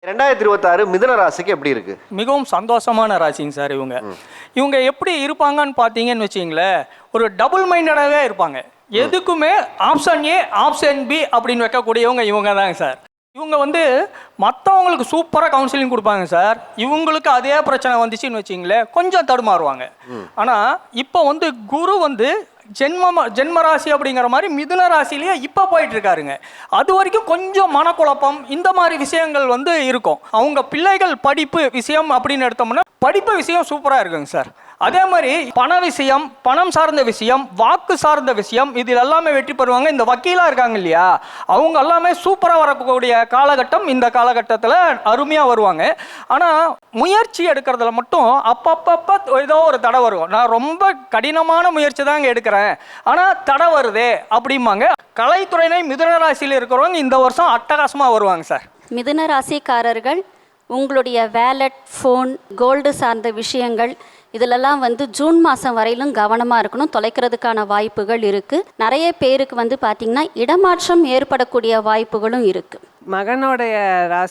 2026 மிதுன ராசிக்கு எப்படி இருக்கு? மிகவும் சந்தோஷமான ராசிங்க சார். இவங்க எப்படி இருப்பாங்கன்னு பார்த்தீங்கன்னு வச்சிங்களேன், ஒரு டபுள் மைண்டடாகவே இருப்பாங்க. எதுக்குமே ஆப்ஷன் ஏ ஆப்ஷன் பி அப்படின்னு வைக்கக்கூடியவங்க இவங்க தாங்க சார். இவங்க மற்றவங்களுக்கு சூப்பராக கவுன்சிலிங் கொடுப்பாங்க சார். இவங்களுக்கு அதே பிரச்சனை வந்துச்சுன்னு வச்சிங்களேன், கொஞ்சம் தடுமாறுவாங்க. ஆனால் இப்போ குரு ஜென்ம ராசி அப்படிங்கிற மாதிரி மிதுன ராசிலேயே இப்போ போயிட்டு இருக்காருங்க. அது வரைக்கும் கொஞ்சம் மனக்குழப்பம் இந்த மாதிரி விஷயங்கள் இருக்கும். அவங்க பிள்ளைகள் படிப்பு விஷயம் அப்படின்னு எடுத்தோம்னா படிப்பு விஷயம் சூப்பராக இருக்குங்க சார். அதே மாதிரி பண விஷயம், பணம் சார்ந்த விஷயம், வாக்கு சார்ந்த விஷயம், இதில் எல்லாமே வெற்றி பெறுவாங்க. இந்த வக்கீலாக இருக்காங்க இல்லையா, அவங்க எல்லாமே சூப்பராக வரக்கூடிய காலகட்டம் இந்த காலகட்டத்தில் அருமையாக வருவாங்க. ஆனால் முயற்சி எடுக்கிறதுல மட்டும் அப்பப்போ ஏதோ ஒரு தடை வரும். நான் ரொம்ப கடினமான முயற்சி தாங்க எடுக்கிறேன், ஆனால் தடை வருதே அப்படிம்பாங்க. கலைத்துறையினை மிதுன ராசியில் இருக்கிறவங்க இந்த வருஷம் அட்டகாசமாக வருவாங்க சார். மிதுன ராசிக்காரர்கள் உங்களுடைய வேலட், ஃபோன், கோல்டு சார்ந்த விஷயங்கள் இதிலெல்லாம் ஜூன் மாதம் வரையிலும் கவனமாக இருக்கணும். தொலைக்கிறதுக்கான வாய்ப்புகள் இருக்குது. நிறைய பேருக்கு பார்த்திங்கன்னா இடமாற்றம் ஏற்படக்கூடிய வாய்ப்புகளும் இருக்குது. மகனோடைய ராசி